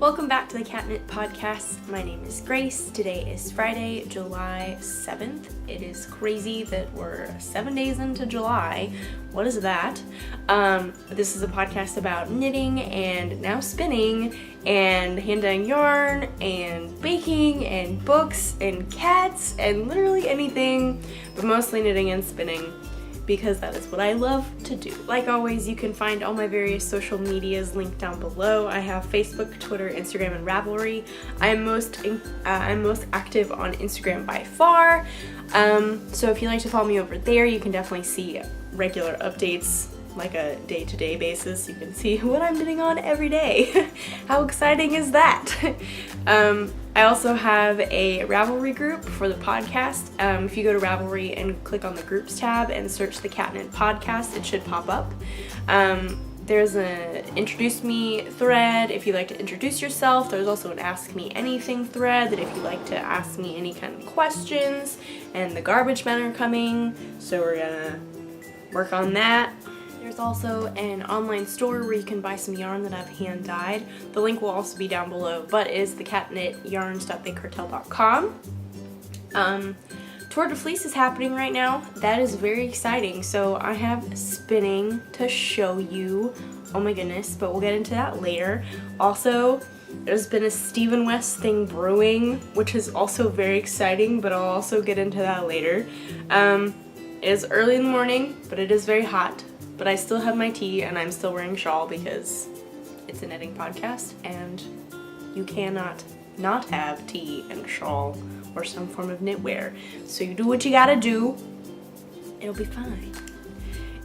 Welcome back to the Cat Knit Podcast. My name is Grace. Today is Friday, July 7th. It is crazy that we're 7 days into July. What is that? This is a podcast about knitting and now spinning and hand-dyeing yarn and baking and books and cats and literally anything, but mostly knitting and spinning, because that is what I love to do. Like always, you can find all my various social medias linked down below. I have Facebook, Twitter, Instagram, and Ravelry. I'm most active on Instagram by far. So if you like to follow me over there, you can definitely see regular updates, like a day-to-day basis. You can see what I'm knitting on every day. How exciting is that? I also have a Ravelry group for the podcast. If you go to Ravelry and click on the groups tab and search the Cat Knit Podcast, it should pop up. There's an introduce me thread if you like to introduce yourself. There's also an ask me anything thread that if you like to ask me any kind of questions, and the garbage men are coming, so we're gonna work on that. There's also an online store where you can buy some yarn that I've hand dyed. The link will also be down below, but it is thecatknityarns.bigcartel.com. Tour de Fleece is happening right now. That is very exciting. So I have spinning to show you. Oh my goodness, but we'll get into that later. Also, there's been a Stephen West thing brewing, which is also very exciting, but I'll also get into that later. It is early in the morning, but it is very hot. But I still have my tea and I'm still wearing a shawl because it's a knitting podcast and you cannot not have tea and a shawl or some form of knitwear. So you do what you gotta do, it'll be fine.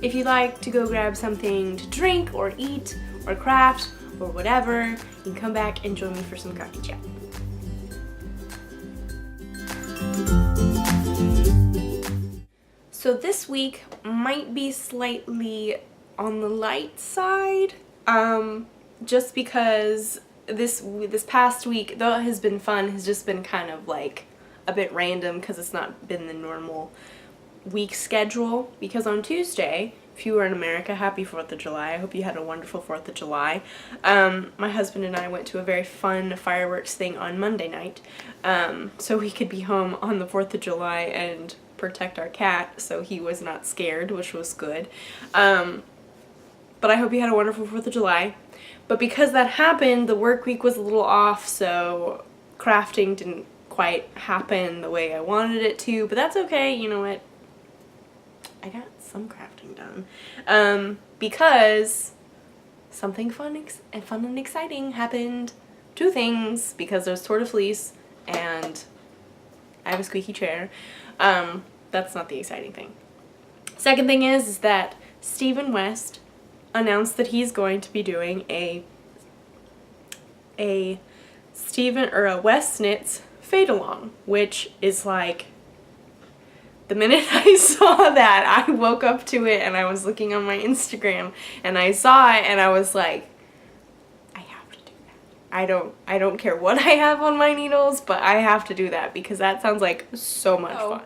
If you'd like to go grab something to drink or eat or craft or whatever, you can come back and join me for some coffee chat. So this week might be slightly on the light side, just because this past week, though it has been fun, has just been kind of like a bit random because it's not been the normal week schedule. Because on Tuesday, if you were in America, happy 4th of July. I hope you had a wonderful 4th of July. My husband and I went to a very fun fireworks thing on Monday night, so we could be home on the 4th of July and protect our cat, so he was not scared, which was good. But I hope you had a wonderful 4th of July. But because that happened, the work week was a little off, so crafting didn't quite happen the way I wanted it to, but that's okay. You know what? I got some crafting done. Because something fun and exciting happened. Two things, because there's Tour de Fleece and I have a squeaky chair. That's not the exciting thing. Second thing is that Stephen West announced that he's going to be doing a West Knits fade along, which is like, the minute I saw that, I woke up to it and I was looking on my Instagram and I saw it and I was like, I don't care what I have on my needles, but I have to do that because that sounds like so much fun.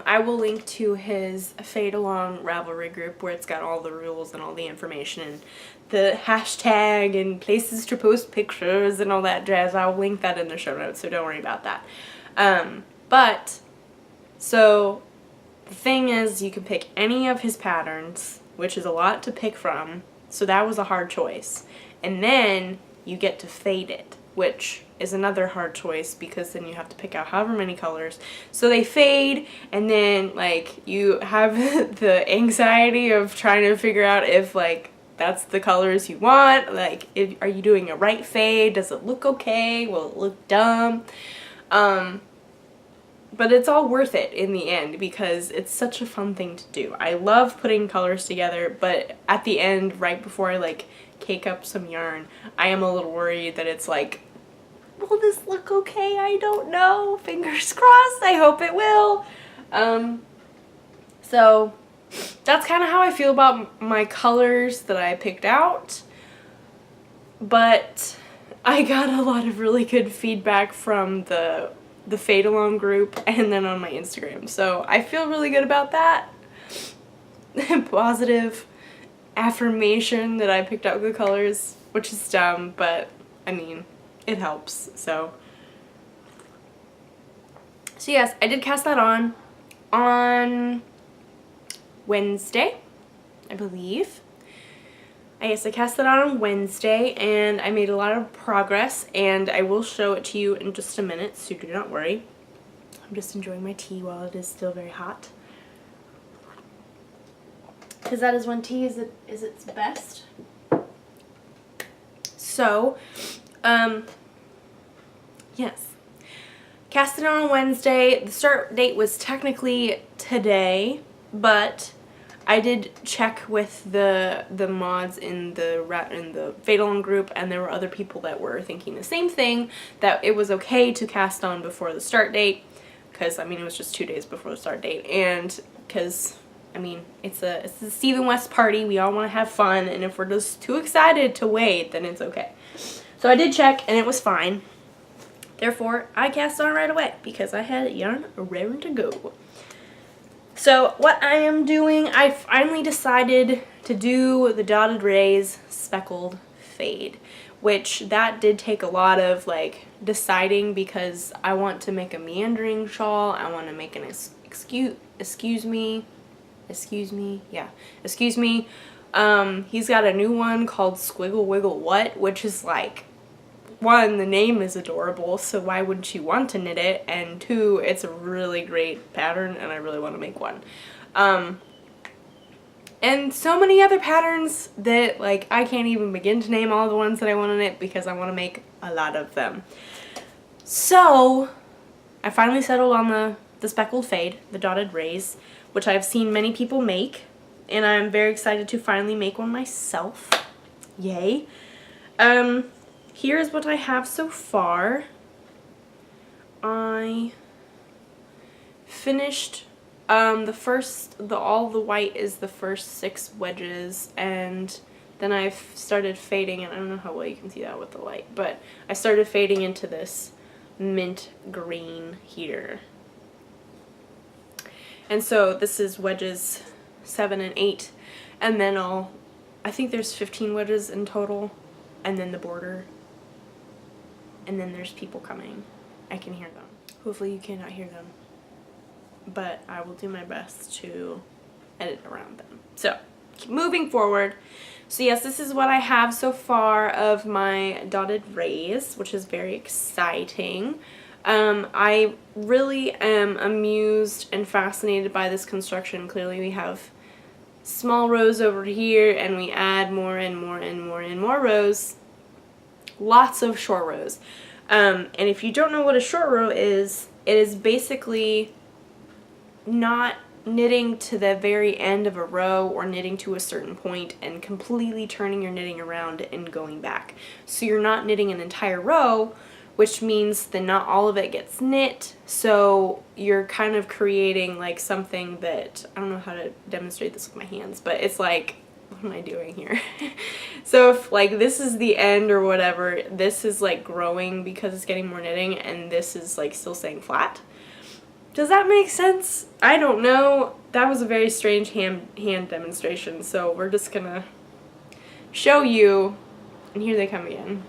I will link to his Fade Along Ravelry group where it's got all the rules and all the information and the hashtag and places to post pictures and all that jazz. I'll link that in the show notes, so don't worry about that. So the thing is, you can pick any of his patterns, which is a lot to pick from, so that was a hard choice. And then you get to fade it, which is another hard choice because then you have to pick out however many colors. So they fade, and then like you have the anxiety of trying to figure out if like that's the colors you want. Like, are you doing a right fade? Does it look okay? Will it look dumb? But it's all worth it in the end because it's such a fun thing to do. I love putting colors together, but at the end, right before I like cake up some yarn, I am a little worried that it's like, will this look okay? I don't know. Fingers crossed. I hope it will. So that's kind of how I feel about my colors that I picked out. But I got a lot of really good feedback from the Fade Along group and then on my Instagram. So I feel really good about that. Positive affirmation that I picked out good colors, which is dumb, but I mean, it helps. So yes, I did cast that on Wednesday, I believe. I cast it on Wednesday, and I made a lot of progress, and I will show it to you in just a minute, so do not worry. I'm just enjoying my tea while it is still very hot, because that is when tea is its best. So, yes. Cast it on Wednesday. The start date was technically today, but I did check with the mods in the Fatal group, and there were other people that were thinking the same thing, that it was okay to cast on before the start date, because I mean it was just 2 days before the start date, and because I mean it's a Stephen West party, we all want to have fun, and if we're just too excited to wait, then it's okay. So I did check, and it was fine. Therefore, I cast on right away because I had yarn raring to go. So what I am doing, I finally decided to do the dotted rays speckled fade, which that did take a lot of like deciding, because I want to make a meandering shawl. I want to make an excuse me. He's got a new one called Squiggle Wiggle What, which is like, one, the name is adorable, so why wouldn't you want to knit it, and two, it's a really great pattern, and I really want to make one. And so many other patterns that, like, I can't even begin to name all the ones that I want to knit, because I want to make a lot of them. So, I finally settled on the speckled fade, the dotted rays, which I've seen many people make, and I'm very excited to finally make one myself. Yay. Here's what I have so far. I finished all the white is the first 6 wedges, and then I've started fading, and I don't know how well you can see that with the light, but I started fading into this mint green here. And so this is wedges 7 and 8, and then I think there's 15 wedges in total, and then the border. And then there's people coming. I can hear them. Hopefully you cannot hear them, but I will do my best to edit around them. So, keep moving forward. So yes, this is what I have so far of my dotted rays, which is very exciting. I really am amused and fascinated by this construction. Clearly we have small rows over here, and we add more and more and more and more rows. Lots of short rows. And if you don't know what a short row is, it is basically not knitting to the very end of a row or knitting to a certain point and completely turning your knitting around and going back. So you're not knitting an entire row, which means that not all of it gets knit, so you're kind of creating like something that, I don't know how to demonstrate this with my hands, but it's like, what am I doing here? So if like this is the end or whatever, this is like growing because it's getting more knitting, and this is like still staying flat. Does that make sense? I don't know. That was a very strange hand demonstration, so we're just gonna show you, and here they come again.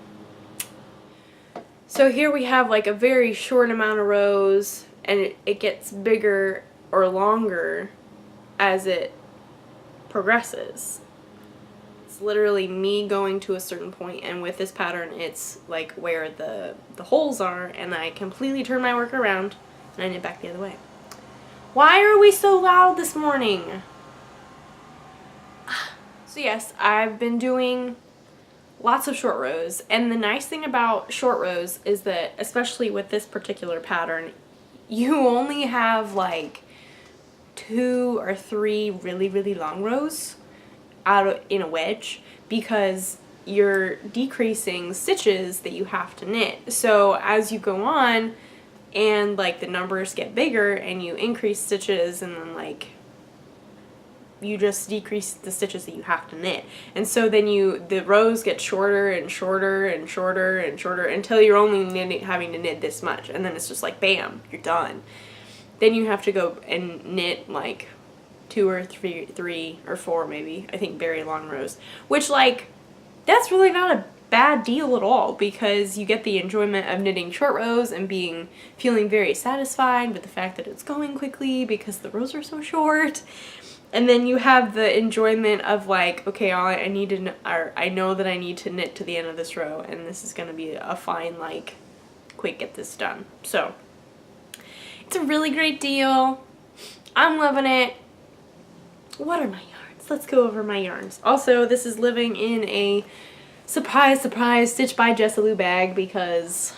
So here we have like a very short amount of rows, and it gets bigger or longer as it progresses. It's literally me going to a certain point, and with this pattern it's like where the holes are, and I completely turn my work around and I knit back the other way. Why are we so loud this morning? So yes, I've been doing lots of short rows, and the nice thing about short rows is that, especially with this particular pattern, you only have like 2 or 3 really long rows in a wedge, because you're decreasing stitches that you have to knit. So as you go on and like the numbers get bigger and you increase stitches, and then like you just decrease the stitches that you have to knit, and so then the rows get shorter and shorter and shorter and shorter until you're only having to knit this much, and then it's just like bam, you're done. Then you have to go and knit like 2 or 3 or 4 maybe, I think, very long rows, which like that's really not a bad deal at all, because you get the enjoyment of knitting short rows and feeling very satisfied with the fact that it's going quickly because the rows are so short. And then you have the enjoyment of like, okay, I know that I need to knit to the end of this row, and this is going to be a fine, like, quick get this done. So it's a really great deal. I'm loving it. What are my yarns? Let's go over my yarns. Also, this is living in a surprise Stitch by Jessalou bag because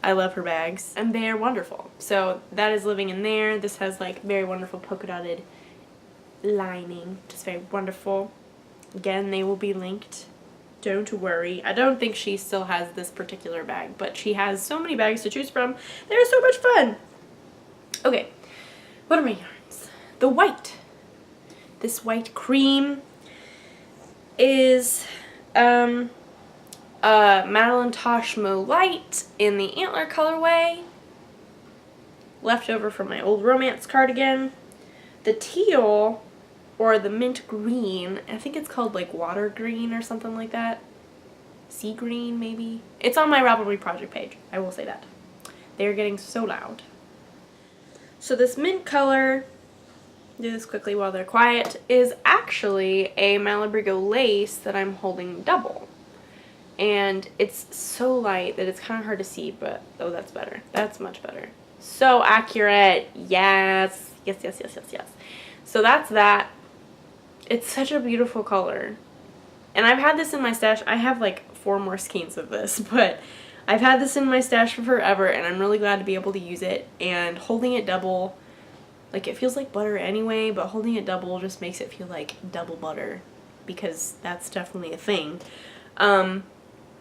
I love her bags and they are wonderful. So that is living in there. This has like very wonderful polka dotted lining, just very wonderful. Again, they will be linked. Don't worry. I don't think she still has this particular bag, but she has so many bags to choose from. They're so much fun. Okay, what are my yarns? The white. This white cream is Madeline Toshmo Light in the Antler colorway. Leftover from my old romance cardigan. The teal, or the mint green, I think it's called like water green or something like that. Sea green, maybe? It's on my Ravelry project page, I will say that. They're getting so loud. So this mint color, do this quickly while they're quiet, is actually a Malabrigo lace that I'm holding double. And it's so light that it's kind of hard to see, but oh, that's better. That's much better. So accurate. Yes. Yes, yes, yes, yes, yes. So that's that. It's such a beautiful color. And I've had this in my stash. I have like 4 more skeins of this, but I've had this in my stash for forever, and I'm really glad to be able to use it. And holding it double, like, it feels like butter anyway, but holding it double just makes it feel like double butter, because that's definitely a thing.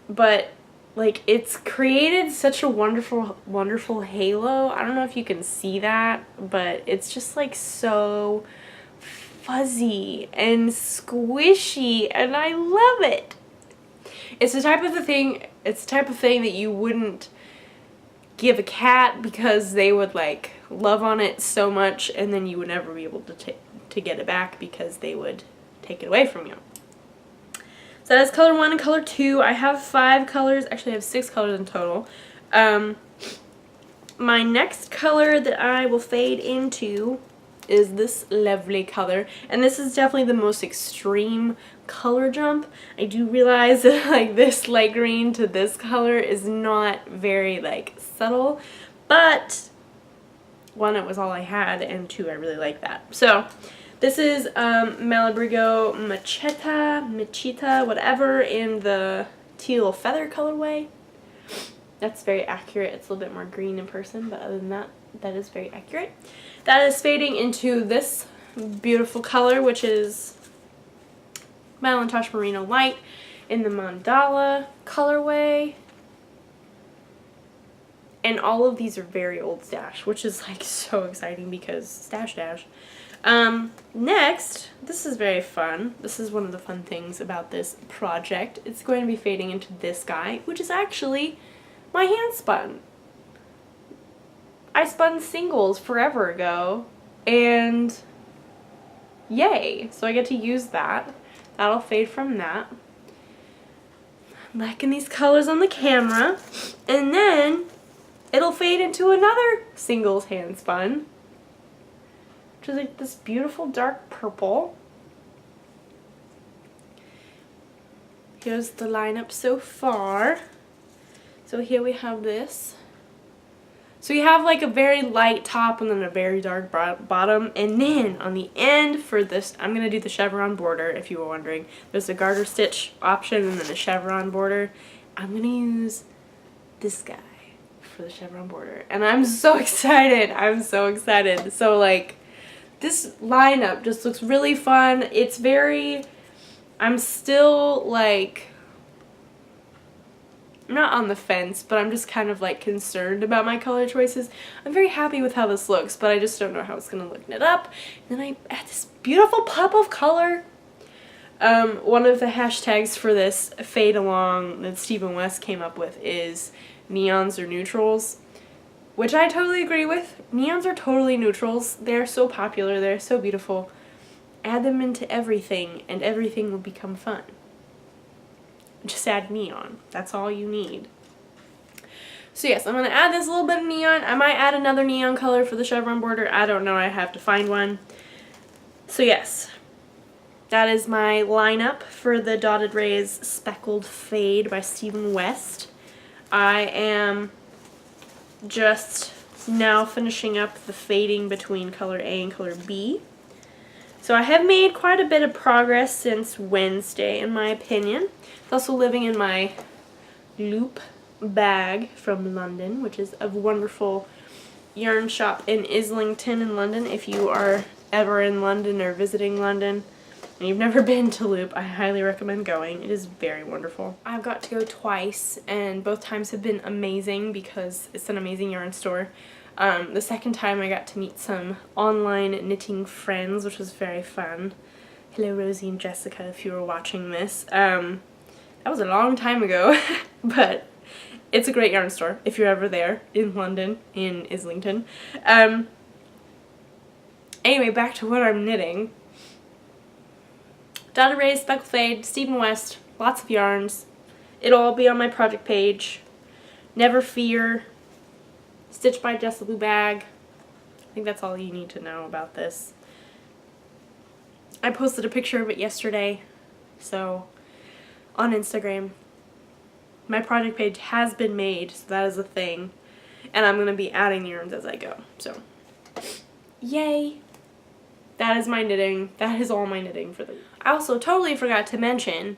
But like, it's created such a wonderful halo. I don't know if you can see that, but it's just like so fuzzy and squishy, and I love it. It's the type of thing that you wouldn't give a cat because they would like love on it so much, and then you would never be able to get it back because they would take it away from you. So that's color 1 and color 2. I have 5 colors. Actually, I have 6 colors in total. My next color that I will fade into is this lovely color. And this is definitely the most extreme color jump. I do realize that like this light green to this color is not very like subtle. But 1, it was all I had, and 2, I really like that. So this is Malabrigo Machita, whatever, in the teal feather colorway. That's very accurate. It's a little bit more green in person, but other than that, that is very accurate. That is fading into this beautiful color, which is Madeline Tosh Merino Light in the Mandala colorway. And all of these are very old stash, which is like so exciting because stash dash. Next, this is very fun. This is one of the fun things about this project. It's going to be fading into this guy, which is actually my hand spun. I spun singles forever ago, and yay, so I get to use that. That'll fade from that. I'm liking these colors on the camera, and then it'll fade into another singles hand spun, which is like this beautiful dark purple. Here's the lineup so far. So here we have this. So you have like a very light top and then a very dark bottom, and then on the end for this, I'm going to do the chevron border if you were wondering. There's a garter stitch option and then a chevron border. I'm going to use this guy for the chevron border, and I'm so excited. I'm so excited. So like, this lineup just looks really fun. It's very, I'm still like, I'm not on the fence, but I'm just kind of like concerned about my color choices. I'm very happy with how this looks, but I just don't know how it's going to look knit up. And then I add this beautiful pop of color. One of the hashtags for this fade along that Stephen West came up with is neons or neutrals, which I totally agree with. Neons are totally neutrals. They're so popular. They're so beautiful. Add them into everything, and everything will become fun. Just add neon. That's all you need. So yes, I'm going to add this little bit of neon. I might add another neon color for the chevron border. I don't know. I have to find one. So yes, that is my lineup for the Dotted Rays Speckled Fade by Stephen West. I am just now finishing up the fading between color A and color B. So I have made quite a bit of progress since Wednesday, in my opinion. It's also living in my loop bag from London, which is a wonderful yarn shop in Islington in London. If you are ever in London or visiting London and you've never been to Loop, I highly recommend going. It is very wonderful. I've got to go twice, and both times have been amazing because it's an amazing yarn store. The second time I got to meet some online knitting friends, which was very fun. Hello Rosie and Jessica if you were watching this. That was a long time ago, but it's a great yarn store if you're ever there in London, in Islington. Anyway, back to what I'm knitting. Dotted Rays, Speckled Fade, Stephen West, lots of yarns. It'll all be on my project page. Never Fear, Stitched by Jess the Blue Bag. I think that's all you need to know about this. I posted a picture of it yesterday, so on Instagram. My project page has been made, so that is a thing. And I'm going to be adding yarns as I go. So, yay! That is my knitting. That is all my knitting for the week. I also totally forgot to mention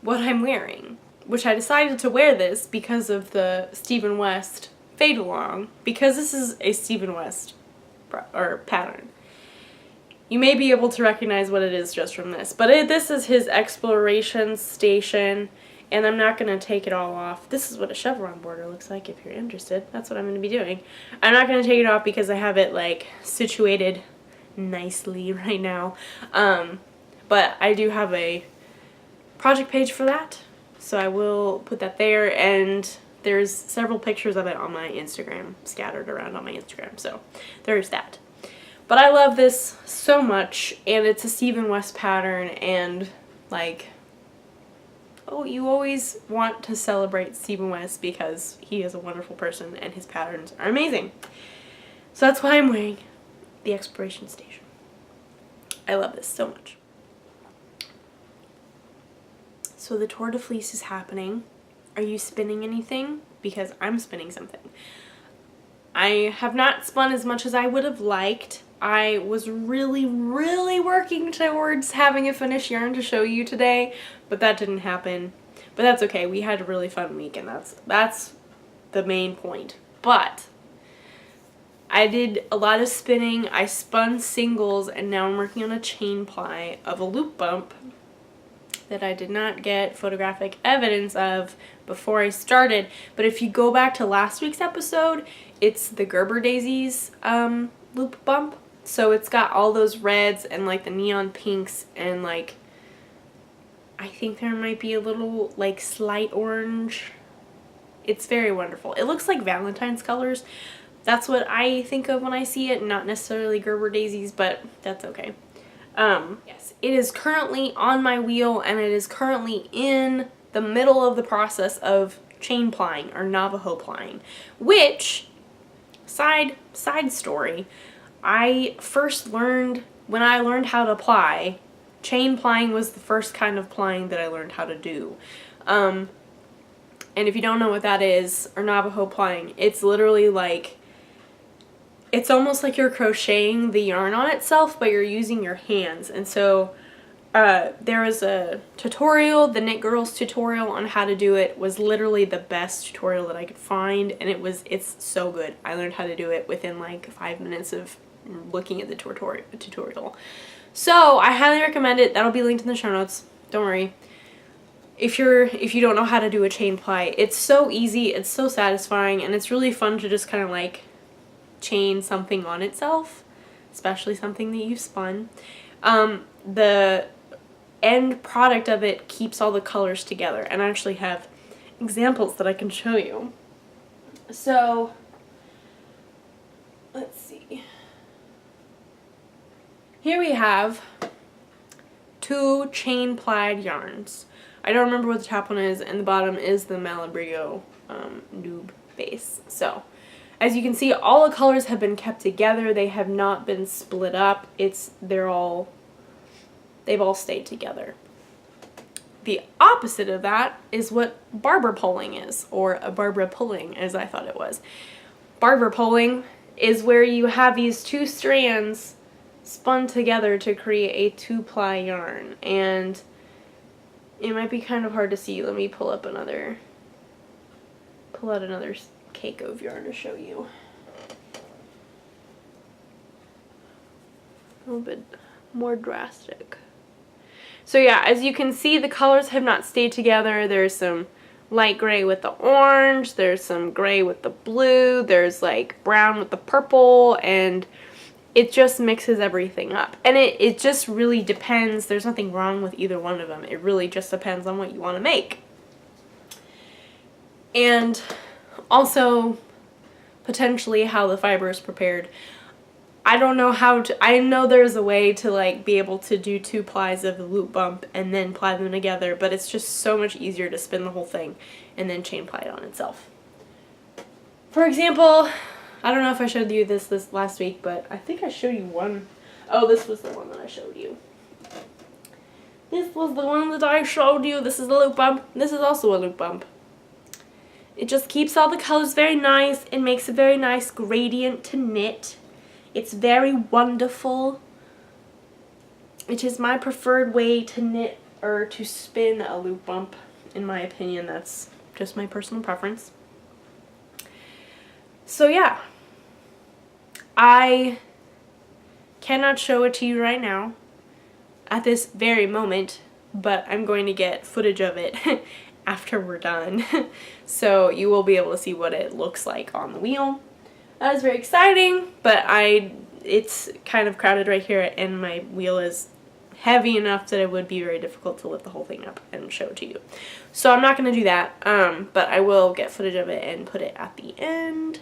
what I'm wearing, which I decided to wear this because of the Stephen West fade along, because this is a Stephen West pattern. You may be able to recognize what it is just from this, but this is his exploration station, and I'm not going to take it all off. This is what a chevron border looks like if you're interested. That's what I'm going to be doing. I'm not going to take it off because I have it like situated nicely right now, but I do have a project page for that, so I will put that there, and there's several pictures of it on my Instagram, scattered around on my Instagram, so there's that. But I love this so much, and it's a Stephen West pattern, and like, oh, you always want to celebrate Stephen West because he is a wonderful person and his patterns are amazing. So that's why I'm wearing the Exploration Station. I love this so much. So the Tour de Fleece is happening. Are you spinning anything? Because I'm spinning something. I have not spun as much as I would have liked. I was really working towards having a finished yarn to show you today, but that didn't happen. But that's okay. We had a really fun week, and that's the main point. But I did a lot of spinning. I spun singles, and now I'm working on a chain ply of a loop bump that I did not get photographic evidence of before I started. But if you go back to last week's episode, it's the Gerber Daisies loop bump. So it's got all those reds and like the neon pinks, and like I think there might be a little like slight orange. It's very wonderful. It looks like Valentine's colors. That's what I think of when I see it, not necessarily Gerber Daisies, but that's okay. Yes, it is currently on my wheel, and it is currently in the middle of the process of chain plying or Navajo plying, which, side story, I first learned when I learned how to ply. Chain plying was the first kind of plying that I learned how to do. And if you don't know what that is, or Navajo plying, it's literally like, it's almost like you're crocheting the yarn on itself, but you're using your hands. And so there was a tutorial, the Knit Girls tutorial on how to do it was literally the best tutorial that I could find, and it's so good. I learned how to do it within like 5 minutes of looking at the tutorial. So I highly recommend it. That'll be linked in the show notes. Don't worry. If you don't know how to do a chain ply, it's so easy, it's so satisfying, and it's really fun to just kind of like chain something on itself, especially something that you've spun. The end product of it keeps all the colors together, and I actually have examples that I can show you. So let's see. Here we have 2 chain plied yarns. I don't remember what the top one is, and the bottom is the Malabrigo Noob base. So as you can see, all the colors have been kept together. They have not been split up. They've all stayed together. The opposite of that is what barber pulling is, or a Barbara pulling, as I thought it was. Barber pulling is where you have these two strands spun together to create a 2-ply yarn, and it might be kind of hard to see. Let me pull out another cake of yarn to show you. A little bit more drastic. So yeah, as you can see, the colors have not stayed together. There's some light gray with the orange, there's some gray with the blue, there's like brown with the purple, and it just mixes everything up. And it just really depends. There's nothing wrong with either one of them. It really just depends on what you want to make. And also potentially how the fiber is prepared. I don't know how to, I know there's a way to like be able to do 2 plies of the loop bump and then ply them together, but it's just so much easier to spin the whole thing and then chain ply it on itself. For example, I don't know if I showed you this last week, but I think I showed you one. Oh, this was the one that I showed you. This was the one that I showed you. This is the loop bump. This is also a loop bump. It just keeps all the colors very nice. It makes a very nice gradient to knit. It's very wonderful. It is my preferred way to knit or to spin a loop bump. In my opinion, that's just my personal preference. So yeah, I cannot show it to you right now at this very moment, but I'm going to get footage of it after we're done. So you will be able to see what it looks like on the wheel. That is very exciting, but it's kind of crowded right here, and my wheel is heavy enough that it would be very difficult to lift the whole thing up and show it to you. So I'm not going to do that, but I will get footage of it and put it at the end,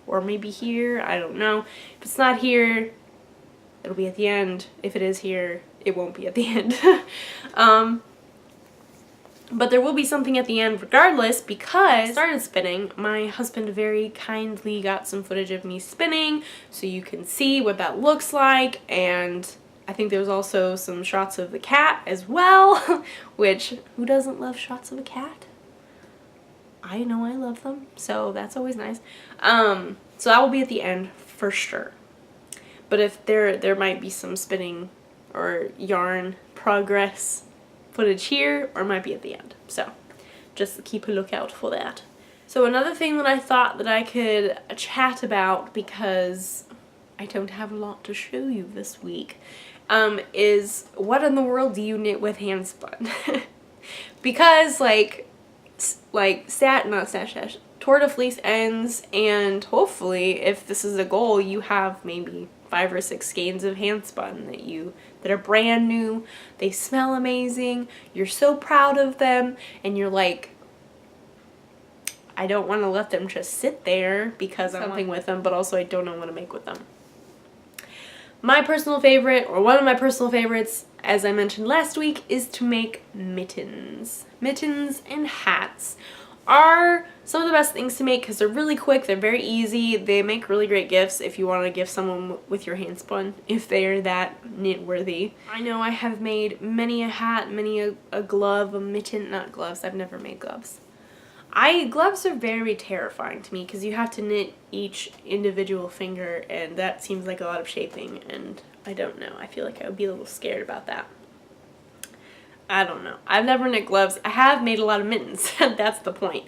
or maybe here, I don't know. If it's not here, it'll be at the end. If it is here, it won't be at the end. But there will be something at the end regardless, because I started spinning. My husband very kindly got some footage of me spinning so you can see what that looks like, and I think there was also some shots of the cat as well, which, who doesn't love shots of a cat? I know I love them, so that's always nice. So that will be at the end for sure. But if there might be some spinning or yarn progress footage here, or it might be at the end. So just keep a lookout for that. So another thing that I thought that I could chat about, because I don't have a lot to show you this week, is what in the world do you knit with hand spun? Because Tour de Fleece ends, and hopefully if this is a goal, you have maybe 5 or 6 skeins of hand spun that are brand new. They smell amazing. You're so proud of them, and you're like, I don't want to let them just sit there because I'm something with them, but also I don't know what to make with them. My personal favorite, or one of my personal favorites, as I mentioned last week, is to make mittens. Mittens and hats are some of the best things to make because they're really quick, they're very easy, they make really great gifts if you want to give someone with your hand spun, if they're that knit worthy. I know I have made many a hat, many a glove, a mitten, not gloves, I've never made gloves. Gloves are very terrifying to me because you have to knit each individual finger, and that seems like a lot of shaping, and I don't know, I feel like I would be a little scared about that. I don't know. I've never knit gloves. I have made a lot of mittens. That's the point.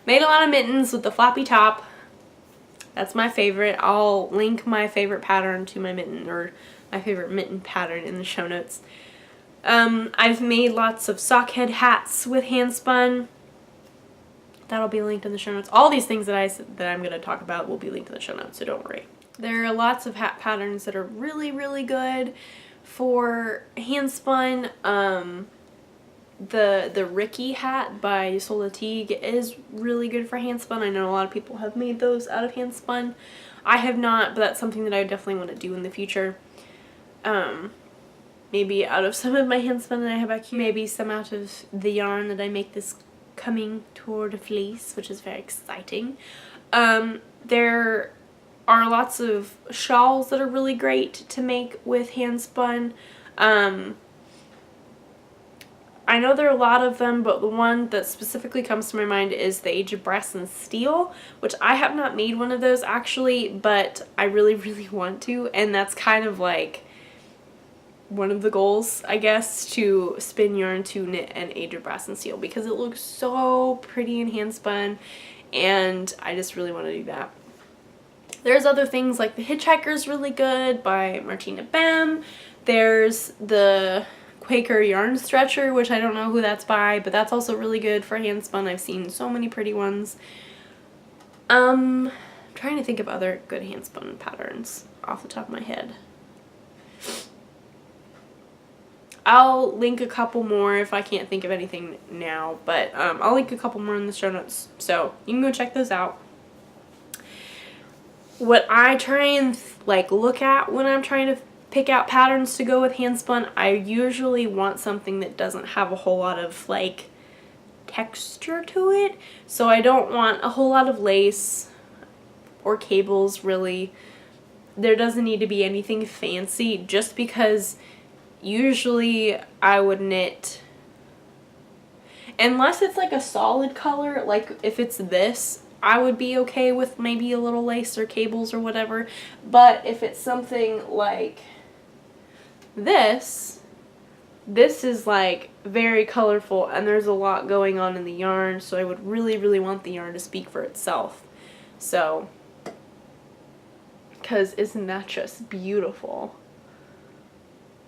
Made a lot of mittens with the floppy top. That's my favorite. I'll link my favorite pattern to my mitten, or my favorite mitten pattern, in the show notes. I've made lots of sock head hats with hand spun. That'll be linked in the show notes. All these things that I'm going to talk about will be linked in the show notes, so don't worry. There are lots of hat patterns that are really, really good for hand spun. The Ricky hat by Solatigue is really good for hand spun. I know a lot of people have made those out of hand spun. I have not, but that's something that I definitely want to do in the future. Yeah, maybe out of some of my hand spun that I have back here, maybe some out of the yarn that I make this coming toward a fleece, which is very exciting. There are lots of shawls that are really great to make with hand spun. I know there are a lot of them, but the one that specifically comes to my mind is the Age of Brass and Steel, which I have not made one of those actually, but I really, really want to, and that's kind of like one of the goals, I guess, to spin yarn to knit an Age of Brass and Steel, because it looks so pretty in hand spun, and I just really want to do that. There's other things like The Hitchhiker's really good by Martina Bem. There's the Quaker Yarn Stretcher, which I don't know who that's by, but that's also really good for hand spun. I've seen so many pretty ones. Trying to think of other good hand spun patterns off the top of my head. I'll link a couple more if I can't think of anything now, but I'll link a couple more in the show notes, so you can go check those out. What I try and like look at when I'm trying to pick out patterns to go with hand spun, I usually want something that doesn't have a whole lot of like texture to it. So I don't want a whole lot of lace or cables really. There doesn't need to be anything fancy, just because usually I would knit, unless it's like a solid color, like if it's this, I would be okay with maybe a little lace or cables or whatever. But if it's something like this is like very colorful and there's a lot going on in the yarn, so I would really, really want the yarn to speak for itself. So, because isn't that just beautiful?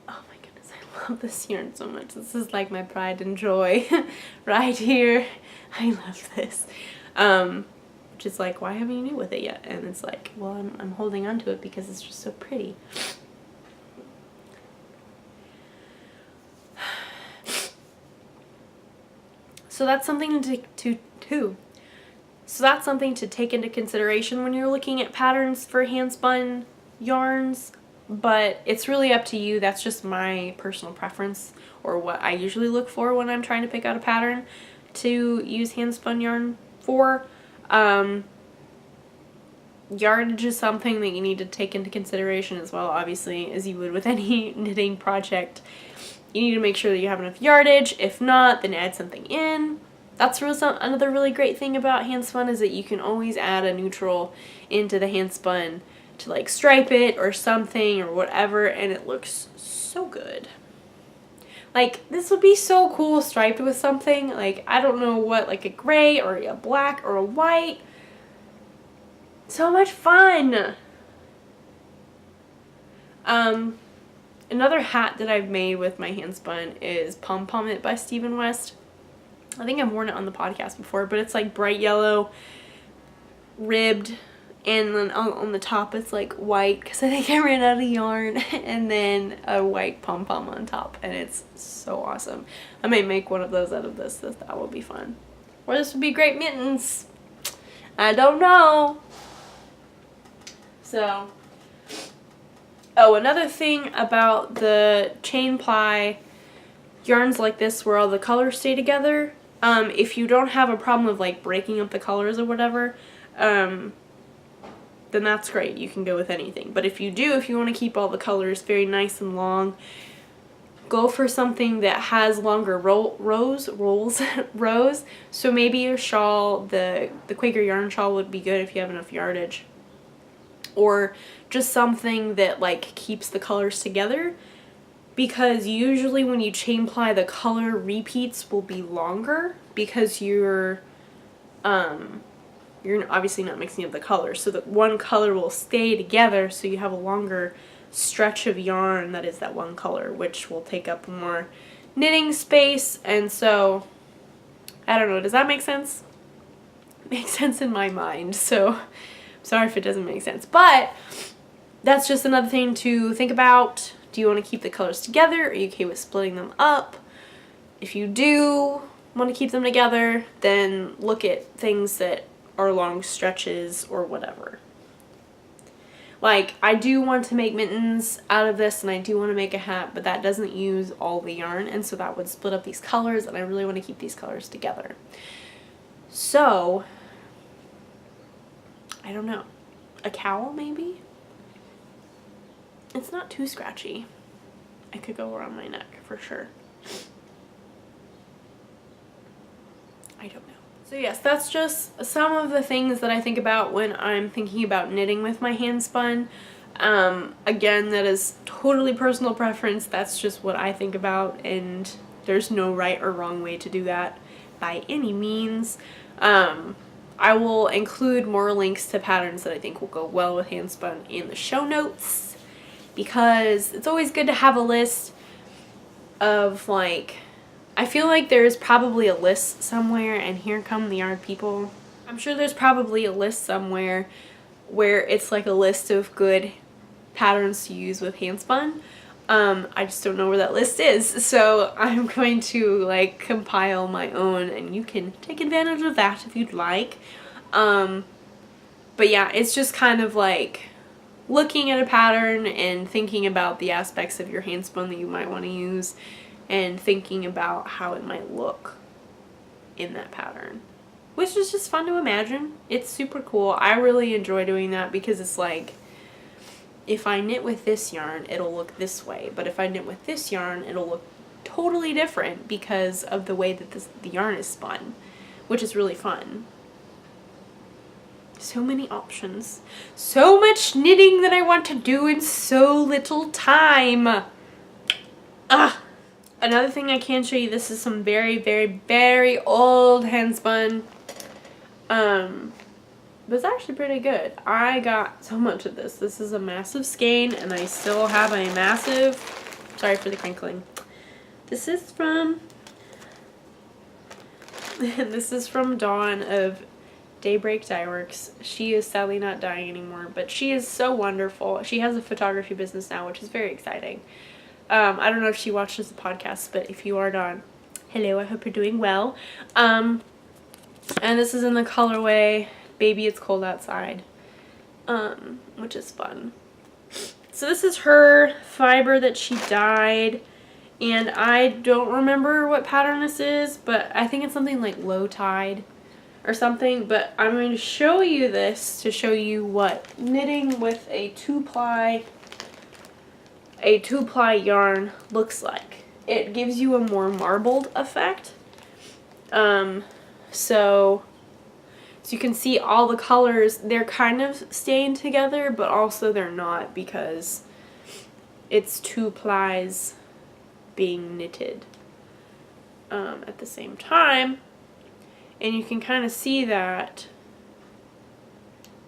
Oh my goodness, I love this yarn so much. This is like my pride and joy right here. I love this. Which is like, why haven't you knit with it yet? And it's like, well, I'm holding on to it because it's just so pretty. So that's something So that's something to take into consideration when you're looking at patterns for hand spun yarns, but it's really up to you. That's just my personal preference, or what I usually look for when I'm trying to pick out a pattern to use hand spun yarn for. Yardage is something that you need to take into consideration as well, obviously, as you would with any knitting project. You need to make sure that you have enough yardage. If not, then add something in. That's another really great thing about hand spun, is that you can always add a neutral into the hand spun to like stripe it or something or whatever, and it looks so good. Like, this would be so cool striped with something, like, I don't know what, like a gray or a black or a white. So much fun! Another hat that I've made with my hand spun is Pom Pom It by Stephen West. I think I've worn it on the podcast before, but it's like bright yellow, ribbed, and then on the top it's like white, because I think I ran out of yarn, and then a white pom-pom on top, and it's so awesome. I might make one of those out of this. That will be fun. Or this would be great mittens. I don't know. So, oh, another thing about the chain ply yarns like this where all the colors stay together, if you don't have a problem of like breaking up the colors or whatever, then that's great. You can go with anything. But if you do, if you want to keep all the colors very nice and long, go for something that has longer rows. So maybe your shawl, the Quaker yarn shawl would be good if you have enough yardage. Or just something that like keeps the colors together, because usually when you chain ply, the color repeats will be longer because you're obviously not mixing up the colors, so that one color will stay together, so you have a longer stretch of yarn that is that one color, which will take up more knitting space. And so I don't know, does that make sense? It makes sense in my mind, so sorry if it doesn't make sense, but that's just another thing to think about. Do you want to keep the colors together? Are you okay with splitting them up? If you do want to keep them together, then look at things that are long stretches or whatever. Like, I do want to make mittens out of this, and I do want to make a hat, but that doesn't use all the yarn, and so that would split up these colors, and I really want to keep these colors together. So, I don't know. A cowl, maybe? It's not too scratchy. I could go around my neck, for sure. I don't know. So yes, that's just some of the things that I think about when I'm thinking about knitting with my hand spun. Again, that is totally personal preference. That's just what I think about, and there's no right or wrong way to do that by any means. I will include more links to patterns that I think will go well with hand spun in the show notes, because it's always good to have a list of, like, I feel like there's probably a list somewhere, and here come the yarn people. I'm sure there's probably a list somewhere where it's like a list of good patterns to use with hand spun. I just don't know where that list is, so I'm going to like compile my own, and you can take advantage of that if you'd like. But yeah, it's just kind of like looking at a pattern and thinking about the aspects of your hand spun that you might want to use, and thinking about how it might look in that pattern, which is just fun to imagine. It's super cool. I really enjoy doing that because it's like, if I knit with this yarn, it'll look this way, but if I knit with this yarn, it'll look totally different because of the way that the yarn is spun, which is really fun. So many options. So much knitting that I want to do in so little time. Ah! Another thing I can show you, this is some very, very, very old hand spun. But it's actually pretty good. I got so much of this. This is a massive skein, and I still have a massive, sorry for the crinkling. This is from Dawn of Daybreak Dye Works. She is sadly not dyeing anymore, but she is so wonderful. She has a photography business now, which is very exciting. I don't know if she watches the podcast, but if you are, Dawn, hello, I hope you're doing well. And this is in the colorway Baby It's Cold Outside, which is fun. So this is her fiber that she dyed, and I don't remember what pattern this is, but I think it's something like Low Tide or something, but I'm going to show you this to show you what knitting with a two-ply yarn looks like. It gives you a more marbled effect. So you can see all the colors, they're kind of staying together, but also they're not, because it's two plies being knitted at the same time. And you can kind of see that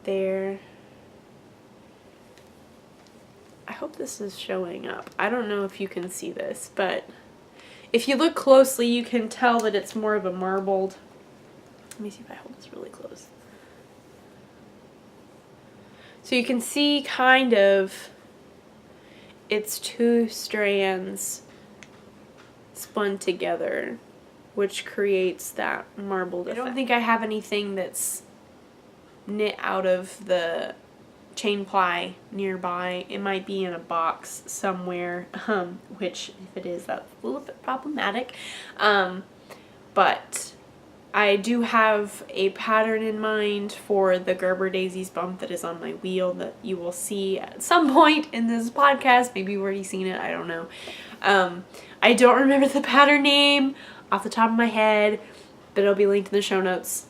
there. I hope this is showing up. I don't know if you can see this, but if you look closely, you can tell that it's more of a marbled. Let me see if I hold this really close. So you can see kind of it's two strands spun together, which creates that marbled effect. I don't think I have anything that's knit out of the chain ply nearby. It might be in a box somewhere, which if it is, that's a little bit problematic. But I do have a pattern in mind for the Gerber Daisies bump that is on my wheel that you will see at some point in this podcast. Maybe you've already seen it, I don't know. I don't remember the pattern name off the top of my head, but it'll be linked in the show notes,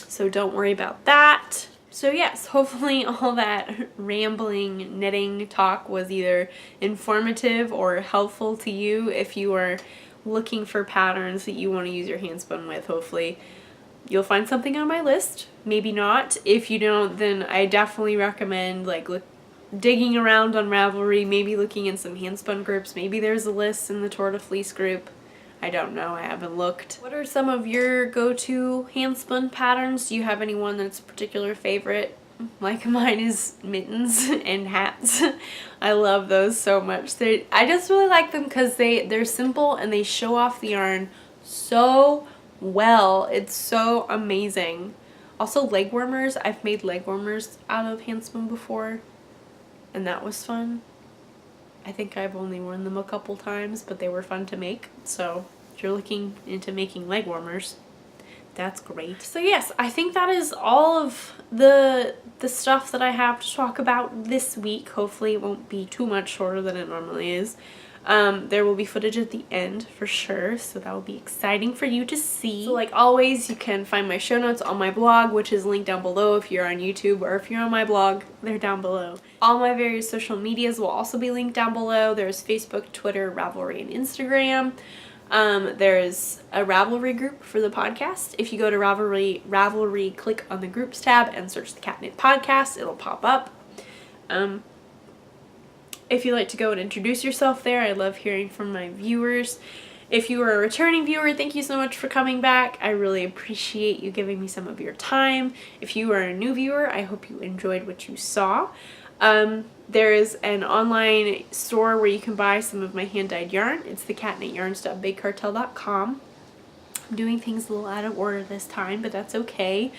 so don't worry about that. So yes, hopefully all that rambling knitting talk was either informative or helpful to you if you are looking for patterns that you want to use your hand spun with. Hopefully you'll find something on my list. Maybe not. If you don't, then I definitely recommend digging around on Ravelry, maybe looking in some hand spun groups. Maybe there's a list in the Tour de Fleece group. I don't know, I haven't looked. What are some of your go-to hand spun patterns? Do you have anyone that's a particular favorite? Like mine is mittens and hats. I love those so much. I just really like them because they're simple and they show off the yarn so well. It's so amazing. Also leg warmers. I've made leg warmers out of hand spun before. and that was fun. I think I've only worn them a couple times, but they were fun to make. So if you're looking into making leg warmers, that's great. So yes, I think that is all of the stuff that I have to talk about this week. Hopefully it won't be too much shorter than it normally is. There will be footage at the end for sure, so that will be exciting for you to see. So like always, you can find my show notes on my blog, which is linked down below if you're on YouTube, or if you're on my blog, they're down below. All my various social medias will also be linked down below. There's Facebook, Twitter, Ravelry, and Instagram. There's a Ravelry group for the podcast. If you go to Ravelry, click on the groups tab and search the Cat Knit Podcast, it'll pop up. If you'd like to go and introduce yourself there, I love hearing from my viewers. If you are a returning viewer, thank you so much for coming back. I really appreciate you giving me some of your time. If you are a new viewer, I hope you enjoyed what you saw. There is an online store where you can buy some of my hand-dyed yarn. It's thecatknitYarns.bigcartel.com. I'm doing things a little out of order this time, but that's okay.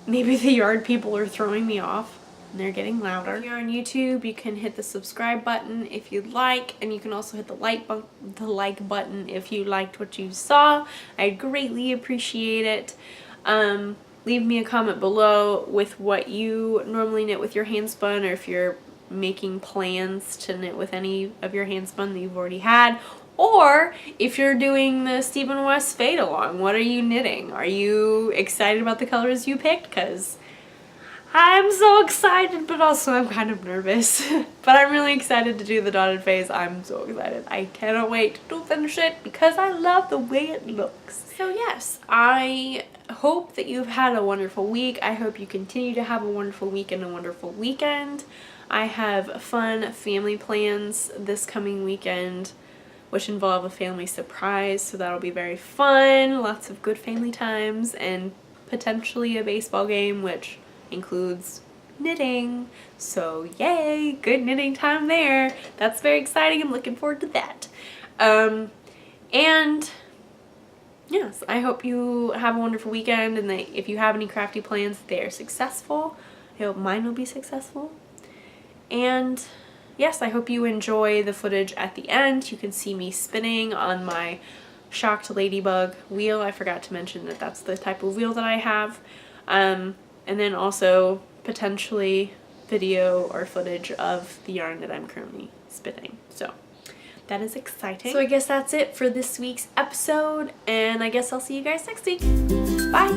Maybe the yard people are throwing me off. And they're getting louder. If you're on YouTube, you can hit the subscribe button if you'd like, and you can also hit the like button if you liked what you saw. I'd greatly appreciate it. Leave me a comment below with what you normally knit with your hand spun, or if you're making plans to knit with any of your hand spun that you've already had, or if you're doing the Stephen West fade along. What are you knitting? Are you excited about the colors you picked? Because I'm so excited, but also I'm kind of nervous. But I'm really excited to do the dotted phase. I'm so excited. I cannot wait to finish it because I love the way it looks. So yes, I hope that you've had a wonderful week. I hope you continue to have a wonderful week and a wonderful weekend. I have fun family plans this coming weekend, which involve a family surprise, so that'll be very fun. Lots of good family times and potentially a baseball game, which includes knitting. So yay, good knitting time there. That's very exciting. I'm looking forward to that. And yes, I hope you have a wonderful weekend, and that if you have any crafty plans, they are successful. I hope mine will be successful. And yes, I hope you enjoy the footage at the end. You can see me spinning on my shocked ladybug wheel. I forgot to mention that that's the type of wheel that I have. And then also potentially video or footage of the yarn that I'm currently spinning. So that is exciting. So I guess that's it for this week's episode, and I guess I'll see you guys next week. Bye!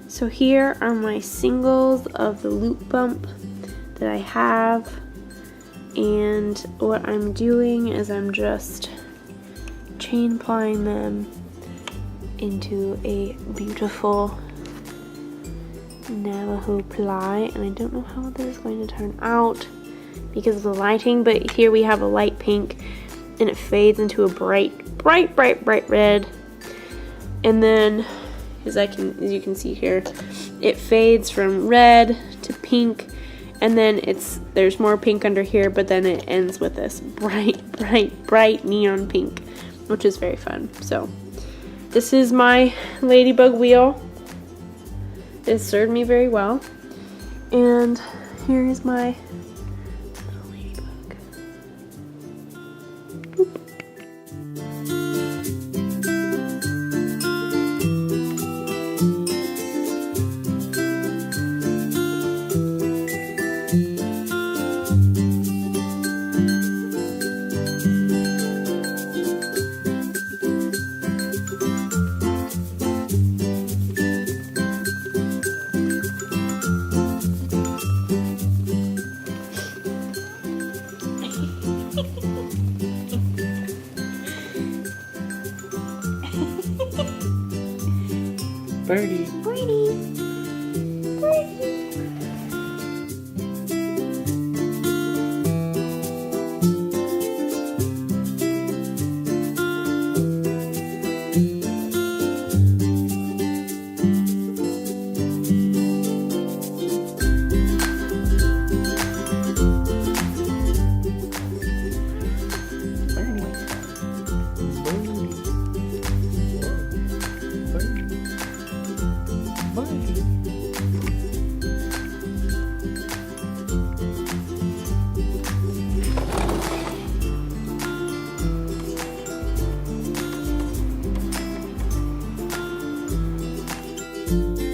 So here are my singles of the loop bump that I have, and what I'm doing is I'm just chain plying them into a beautiful Navajo ply, and I don't know how this is going to turn out because of the lighting, but here we have a light pink and it fades into a bright red, and then as you can see here, it fades from red to pink, and then there's more pink under here, but then it ends with this bright neon pink, which is very fun. So this is my ladybug wheel. It served me very well. And here is my little ladybug. Boop. Birdie. Birdie. Birdie. you.